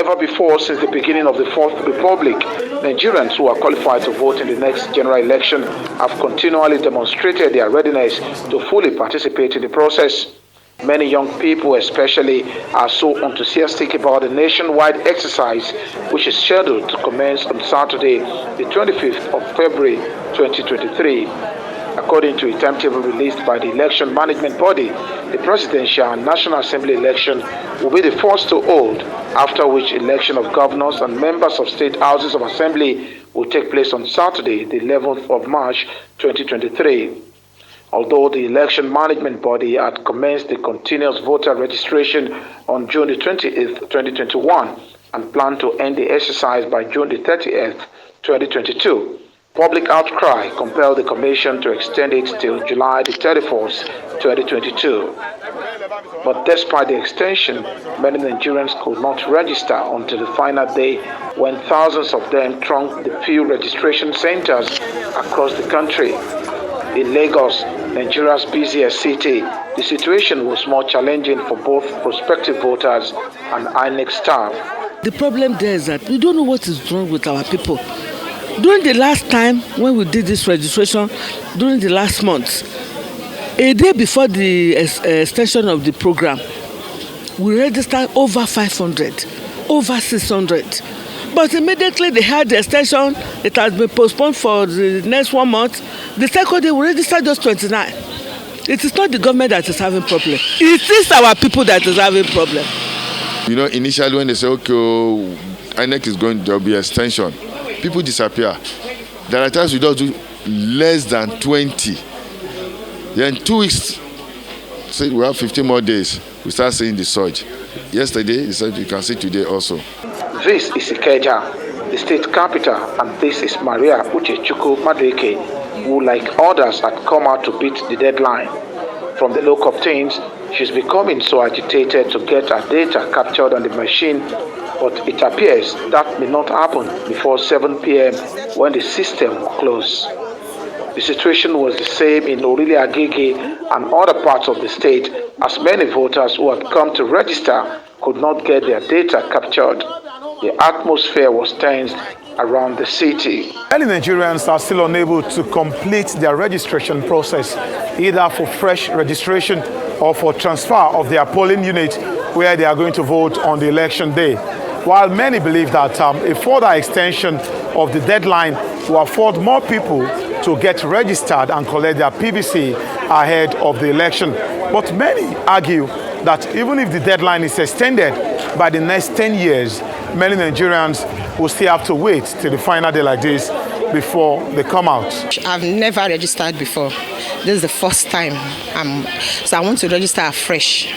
never before since the beginning of the Fourth Republic, Nigerians who are qualified to vote in the next general election have continually demonstrated their readiness to fully participate in the process. Many young people especially are so enthusiastic about the nationwide exercise, which is scheduled to commence on Saturday, the 25th of February 2023. According to a timetable released by the election management body, the presidential and National Assembly election will be the first to hold, after which election of governors and members of state houses of assembly will take place on Saturday, the 11th of March 2023. Although the election management body had commenced the continuous voter registration on June the 28th, 2021 and planned to end the exercise by June the 30th, 2022, public outcry compelled the Commission to extend it till July the 31st, 2022. But despite the extension, many Nigerians could not register until the final day when thousands of them thronged the few registration centers across the country. In Lagos, Nigeria's busiest city, the situation was more challenging for both prospective voters and INEC staff. The problem there is that we don't know what is wrong with our people. During the last time when we did this registration, during the last month, a day before the extension of the program, we registered over 500, over 600. But immediately they had the extension, it has been postponed for the next 1 month. The second day, we registered just 29. It is not the government that is having problem. It is our people that is having problem. You know, initially when they say, okay, INEC is going, there will be extension, people disappear. There are times we don't do less than 20. Then 2 weeks, say we have 15 more days, we start seeing the surge. Yesterday, they said you can see today also. This is Ikeja, the state capital, and this is Maria Uchechukwu Madueke, who, like others, had come out to beat the deadline. From the look of things, she's becoming so agitated to get her data captured on the machine, but it appears that may not happen before 7 p.m. when the system will close. The situation was the same in Orile Agege and other parts of the state, as many voters who had come to register could not get their data captured. The atmosphere was tense around the city. Many Nigerians are still unable to complete their registration process, either for fresh registration or for transfer of their polling unit where they are going to vote on the election day. While many believe that a further extension of the deadline will afford more people to get registered and collect their PVC ahead of the election. But many argue that even if the deadline is extended by the next 10 years, many Nigerians will still have to wait till the final day like this before they come out. I've never registered before. This is the first time. So I want to register afresh.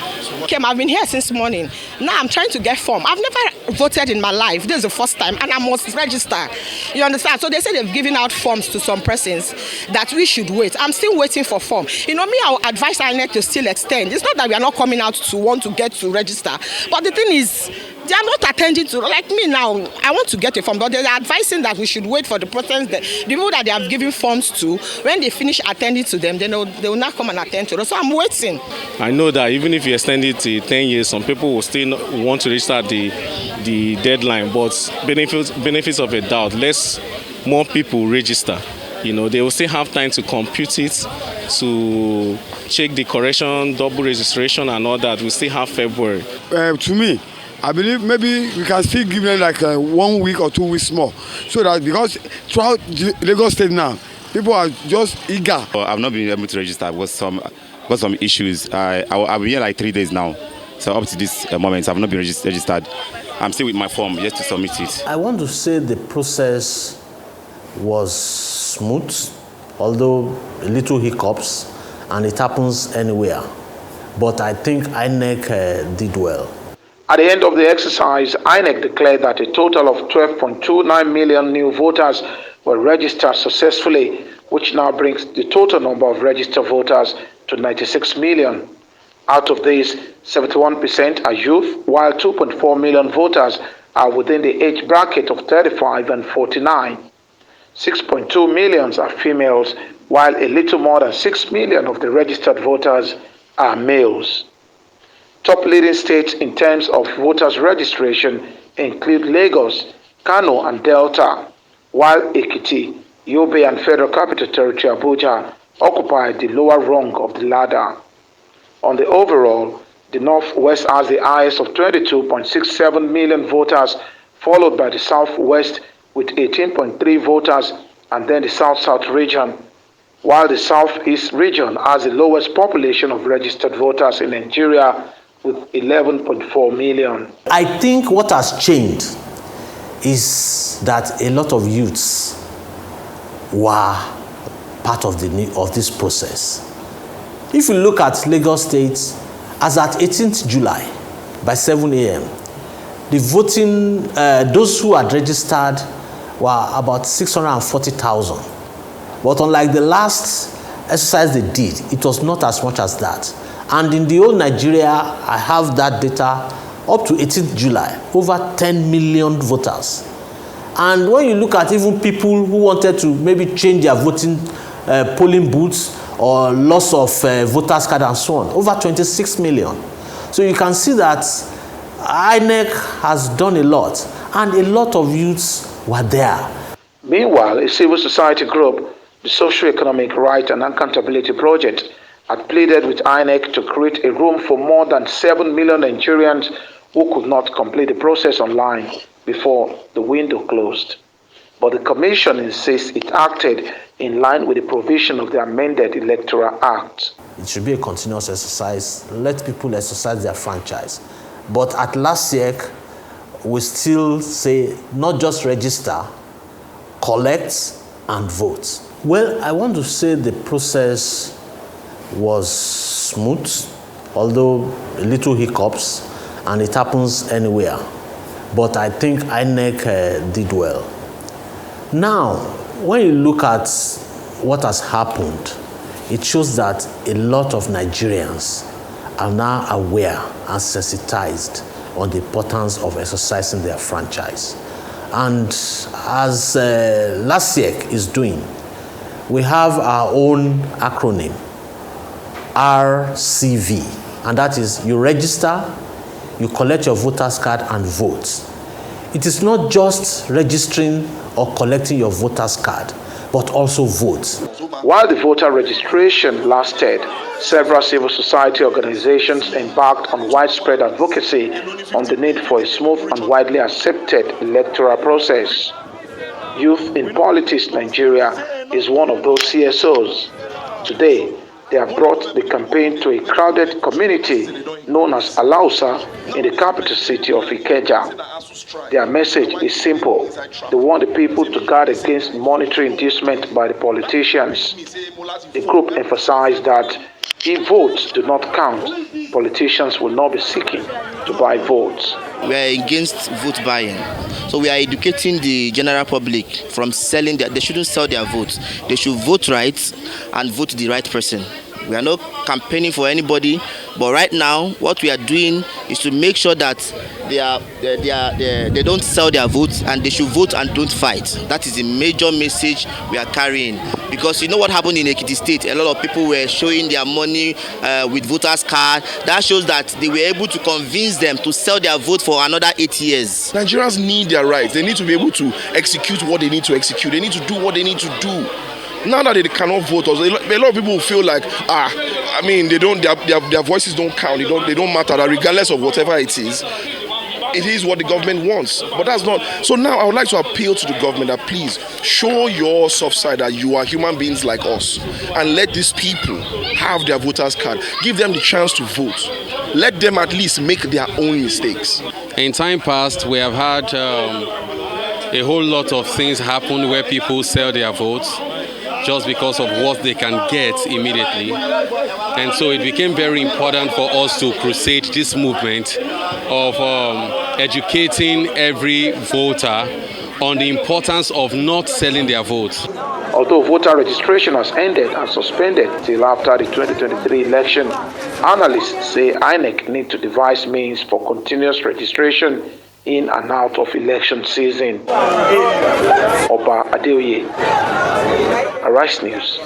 I've been here since morning. Now I'm trying to get form. I've never voted in my life. This is the first time, and I must register. You understand? So they say they've given out forms to some persons that we should wait. I'm still waiting for form. You know me, I will advise INEC to still extend. It's not that we are not coming out to want to get to register, but the thing is, they are not attending to, like me now, I want to get a form, but they are advising that we should wait for the persons, the people that they have given forms to. When they finish attending to them, then they will not come and attend to us. So I'm waiting. I know that even if you extend it to 10 years, some people will still want to register the deadline, but benefits of a doubt, less more people register. You know, they will still have time to compute it, to check the correction, double registration and all that. We still have February. To me, I believe maybe we can still give them like 1 week or 2 weeks more, so that because throughout Lagos State now, people are just eager. I've not been able to register. I've got some issues. I've been here like 3 days now, so up to this moment, I've not been registered. I'm still with my form yet to submit it. I want to say the process was smooth, although a little hiccups, and it happens anywhere. But I think INEC did well. At the end of the exercise, INEC declared that a total of 12.29 million new voters were registered successfully, which now brings the total number of registered voters to 96 million. Out of these, 71% are youth, while 2.4 million voters are within the age bracket of 35 and 49. 6.2 million are females, while a little more than 6 million of the registered voters are males. Top leading states in terms of voters registration include Lagos, Kano and Delta, while Ekiti, Yobe and Federal Capital Territory Abuja occupy the lower rung of the ladder. On the overall, the Northwest has the highest of 22.67 million voters, followed by the Southwest with 18.3 voters, and then the South-South region, while the Southeast region has the lowest population of registered voters in Nigeria with 11.4 million. I think what has changed is that a lot of youths were part of this process. If you look at Lagos State, as at 18th July, by 7 a.m., the voting, those who had registered were about 640,000. But unlike the last exercise they did, it was not as much as that. And in the whole Nigeria, I have that data up to 18th July, over 10 million voters. And when you look at even people who wanted to maybe change their voting polling booths or loss of voters card and so on, over 26 million. So you can see that INEC has done a lot, and a lot of youths were there. Meanwhile, a civil society group, the Socio-Economic Right and Accountability Project, had pleaded with INEC to create a room for more than 7 million Nigerians who could not complete the process online before the window closed. But the Commission insists it acted in line with the provision of the amended Electoral Act. It should be a continuous exercise. Let people exercise their franchise. But at LASIEC, we still say not just register, collect and vote. Well, I want to say the process was smooth, although a little hiccups, and it happens anywhere. But I think INEC did well. Now, when you look at what has happened, it shows that a lot of Nigerians are now aware and sensitized on the importance of exercising their franchise. And as LASIEC is doing, we have our own acronym, RCV, and that is you register, you collect your voter's card and vote. It is not just registering or collecting your voter's card, but also vote. While the voter registration lasted, several civil society organizations embarked on widespread advocacy on the need for a smooth and widely accepted electoral process. Youth in Politics Nigeria is one of those CSOs. Today, they have brought the campaign to a crowded community known as Alausa in the capital city of Ikeja. Their message is simple. They want the people to guard against monetary inducement by the politicians. The group emphasized that if votes do not count, politicians will not be seeking to buy votes. We are against vote buying. So we are educating the general public from selling they shouldn't sell their votes. They should vote right and vote the right person. We are not campaigning for anybody, but right now what we are doing is to make sure that they don't sell their votes, and they should vote and don't fight. That is the major message we are carrying. Because you know what happened in Ekiti State? A lot of people were showing their money with voters' card. That shows that they were able to convince them to sell their vote for another 8 years. Nigerians need their rights. They need to be able to execute what they need to execute. They need to do what they need to do. Now that they cannot vote, a lot of people feel like, they don't. Their voices don't count. They don't matter. Regardless of whatever it is what the government wants. But that's not. So now I would like to appeal to the government that please show your soft side, that you are human beings like us, and let these people have their voters' card. Give them the chance to vote. Let them at least make their own mistakes. In time past, we have had a whole lot of things happen where people sell their votes just because of what they can get immediately. And so it became very important for us to crusade this movement of educating every voter on the importance of not selling their votes. Although voter registration has ended and suspended till after the 2023 election, analysts say INEC need to devise means for continuous registration in and out of election season. Oba Adeoye, Arise News.